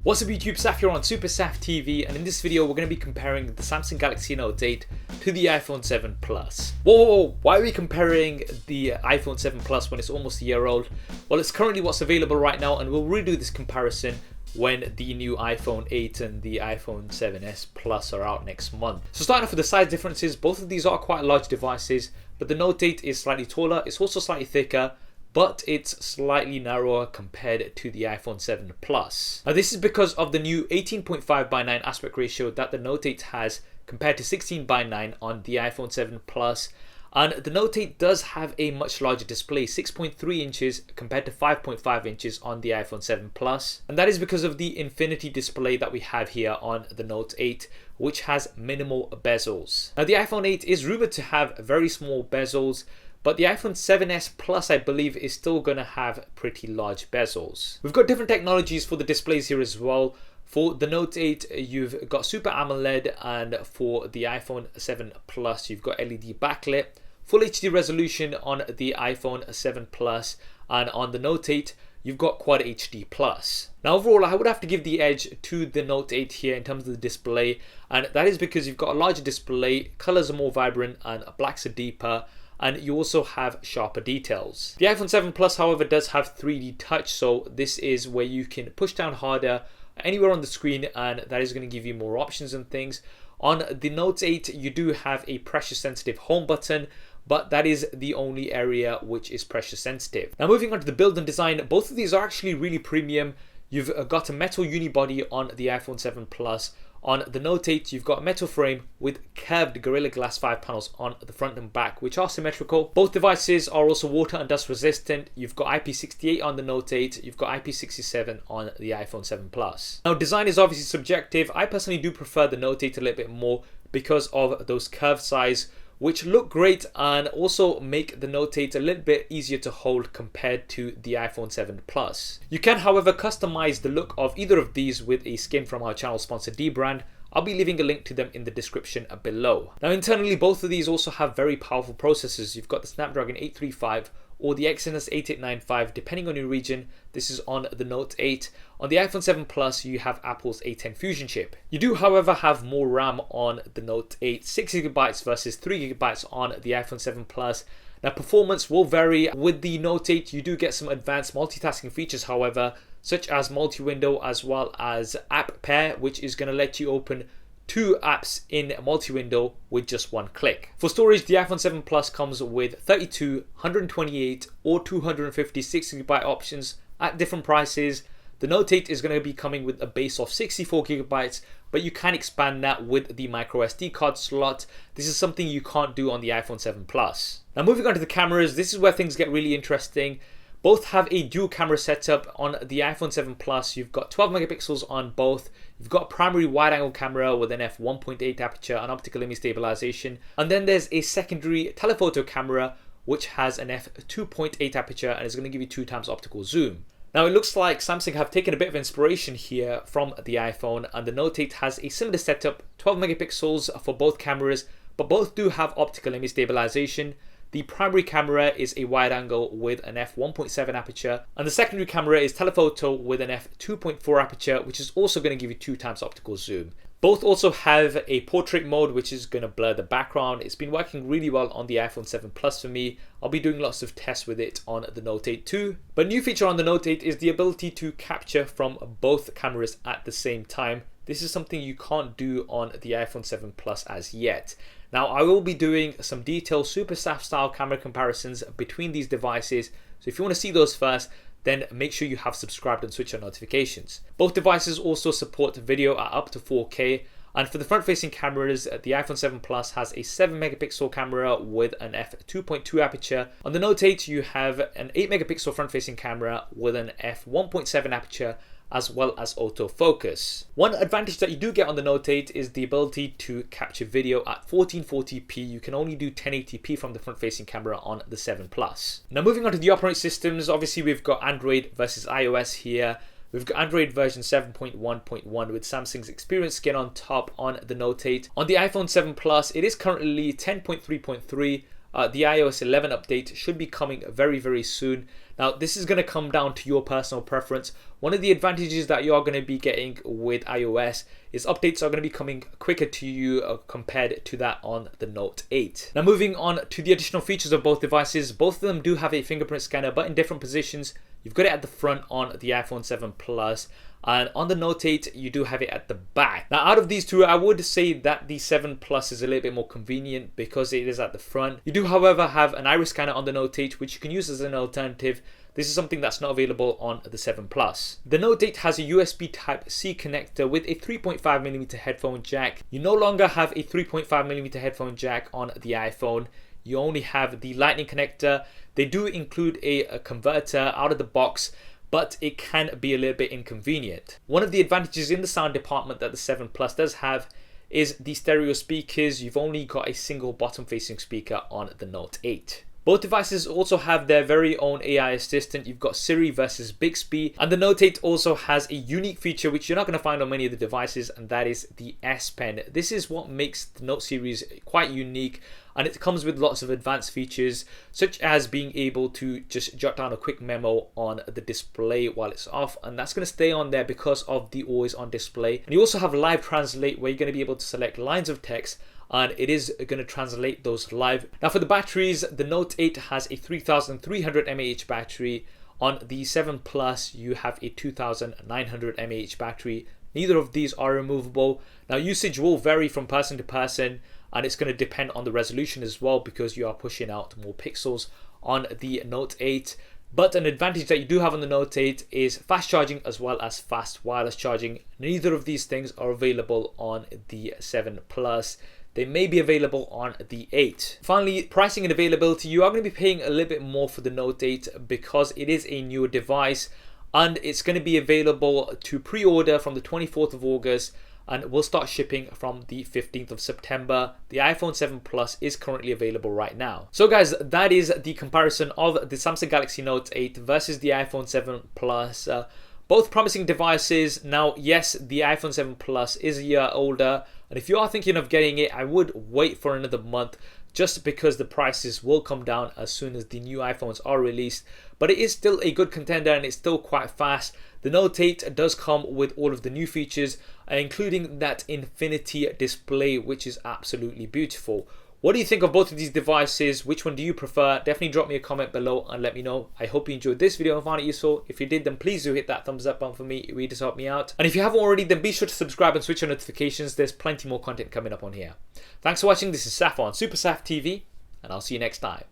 What's up YouTube, Saf here on SuperSaf TV, and in this video we're going to be comparing the Samsung Galaxy Note 8 to the iPhone 7 Plus. Whoa, why are we comparing the iPhone 7 Plus when it's almost a year old? Well, it's currently what's available right now, and we'll redo this comparison when the new iPhone 8 and the iPhone 7s Plus are out next month. So starting off with the size differences, both of these are quite large devices, but the Note 8 is slightly taller, it's also slightly thicker, but it's slightly narrower compared to the iPhone 7 Plus. Now this is because of the new 18.5:9 aspect ratio that the Note 8 has compared to 16:9 on the iPhone 7 Plus. And the Note 8 does have a much larger display, 6.3 inches compared to 5.5 inches on the iPhone 7 Plus. And that is because of the Infinity display that we have here on the Note 8, which has minimal bezels. Now the iPhone 8 is rumored to have very small bezels, but the iPhone 7s Plus, I believe, is still going to have pretty large bezels. We've got different technologies for the displays here as well. For the Note 8, you've got Super AMOLED, and for the iPhone 7 Plus, you've got LED backlit. Full HD resolution on the iPhone 7 Plus, and on the Note 8, you've got Quad HD Plus. Now overall, I would have to give the edge to the Note 8 here in terms of the display, and that is because you've got a larger display, colors are more vibrant, and blacks are deeper, and you also have sharper details. The iPhone 7 Plus, however, does have 3D touch, so this is where you can push down harder anywhere on the screen, and that is going to give you more options and things. On the Note 8, you do have a pressure sensitive home button, but that is the only area which is pressure sensitive. Now moving on to the build and design, both of these are actually really premium. You've got a metal unibody on the iPhone 7 Plus. On the Note 8, you've got a metal frame with curved Gorilla Glass 5 panels on the front and back, which are symmetrical. Both devices are also water and dust resistant. You've got IP68 on the Note 8, you've got IP67 on the iPhone 7 Plus. Now design is obviously subjective. I personally do prefer the Note 8 a little bit more because of those curved sides, which look great and also make the Note 8 a little bit easier to hold compared to the iPhone 7 Plus. You can, however, customize the look of either of these with a skin from our channel sponsor Dbrand. I'll be leaving a link to them in the description below. Now internally, both of these also have very powerful processors. You've got the Snapdragon 835 or the Exynos 8895, depending on your region. This is on the Note 8. On the iPhone 7 Plus, you have Apple's A10 Fusion chip. You do, however, have more RAM on the Note 8, 6GB versus 3GB on the iPhone 7 Plus. Now performance will vary. With the Note 8, you do get some advanced multitasking features, however, such as multi-window as well as app pair, which is going to let you open 2 apps in multi-window with just one click. For storage, the iPhone 7 Plus comes with 32, 128 or 256GB options at different prices. The Note 8 is going to be coming with a base of 64GB, but you can expand that with the microSD card slot. This is something you can't do on the iPhone 7 Plus. Now moving on to the cameras, this is where things get really interesting. Both have a dual camera setup. On the iPhone 7 Plus, you've got 12 megapixels on both. You've got a primary wide-angle camera with an f1.8 aperture and optical image stabilization. And then there's a secondary telephoto camera which has an f2.8 aperture and is going to give you 2 times optical zoom. Now it looks like Samsung have taken a bit of inspiration here from the iPhone, and the Note 8 has a similar setup, 12 megapixels for both cameras, but both do have optical image stabilization. The primary camera is a wide angle with an f1.7 aperture, and the secondary camera is telephoto with an f2.4 aperture, which is also going to give you 2 times optical zoom. Both also have a portrait mode, which is going to blur the background. It's been working really well on the iPhone 7 Plus for me. I'll be doing lots of tests with it on the Note 8 too. But a new feature on the Note 8 is the ability to capture from both cameras at the same time. This is something you can't do on the iPhone 7 Plus as yet. Now I will be doing some detailed SuperSaf style camera comparisons between these devices, so if you want to see those first, then make sure you have subscribed and switch on notifications. Both devices also support video at up to 4K, and for the front-facing cameras, the iPhone 7 Plus has a 7 megapixel camera with an f2.2 aperture. On the Note 8, you have an 8 megapixel front-facing camera with an f1.7 aperture, as well as autofocus. One advantage that you do get on the Note 8 is the ability to capture video at 1440p. You can only do 1080p from the front-facing camera on the 7 Plus. Now moving on to the operating systems, obviously we've got Android versus iOS here. We've got Android version 7.1.1 with Samsung's Experience skin on top on the Note 8. On the iPhone 7 Plus, it is currently 10.3.3. The iOS 11 update should be coming very, very soon. Now, this is going to come down to your personal preference. One of the advantages that you are going to be getting with iOS is updates are going to be coming quicker to you compared to that on the Note 8. Now, moving on to the additional features of both devices, both of them do have a fingerprint scanner, but in different positions. You've got it at the front on the iPhone 7 Plus, and on the Note 8 you do have it at the back. Now, out of these two, I would say that the 7 Plus is a little bit more convenient because it is at the front. You do, however, have an iris scanner on the Note 8, which you can use as an alternative. This is something that's not available on the 7 Plus. The Note 8 has a USB Type-C connector with a 3.5mm headphone jack. You no longer have a 3.5mm headphone jack on the iPhone. You only have the Lightning connector. They do include a converter out of the box, but it can be a little bit inconvenient. One of the advantages in the sound department that the 7 Plus does have is the stereo speakers. You've only got a single bottom-facing speaker on the Note 8. Both devices also have their very own AI assistant. You've got Siri versus Bixby, and the Note 8 also has a unique feature which you're not going to find on many of the devices, and that is the S Pen. This is what makes the Note series quite unique, and it comes with lots of advanced features such as being able to just jot down a quick memo on the display while it's off, and that's going to stay on there because of the always on display. And you also have Live Translate, where you're going to be able to select lines of text and it is going to translate those live. Now, for the batteries, the Note 8 has a 3300 mAh battery. On the 7 Plus, you have a 2900 mAh battery. Neither of these are removable. Now, usage will vary from person to person, and it's going to depend on the resolution as well, because you are pushing out more pixels on the Note 8. But an advantage that you do have on the Note 8 is fast charging as well as fast wireless charging. Neither of these things are available on the 7 Plus. They may be available on the 8. Finally, pricing and availability. You are going to be paying a little bit more for the Note 8 because it is a newer device, and it's going to be available to pre-order from the 24th of August and will start shipping from the 15th of September. The iPhone 7 Plus is currently available right now. So guys, that is the comparison of the Samsung Galaxy Note 8 versus the iPhone 7 Plus. Both promising devices. Now, yes, the iPhone 7 Plus is a year older, and if you are thinking of getting it, I would wait for another month just because the prices will come down as soon as the new iPhones are released. But it is still a good contender, and it's still quite fast. The Note 8 does come with all of the new features, including that infinity display, which is absolutely beautiful. What do you think of both of these devices? Which one do you prefer? Definitely drop me a comment below and let me know. I hope you enjoyed this video and found it useful. If you did, then please do hit that thumbs up button for me. It really does help me out. And if you haven't already, then be sure to subscribe and switch on notifications. There's plenty more content coming up on here. Thanks for watching. This is Saf on SuperSaf TV, and I'll see you next time.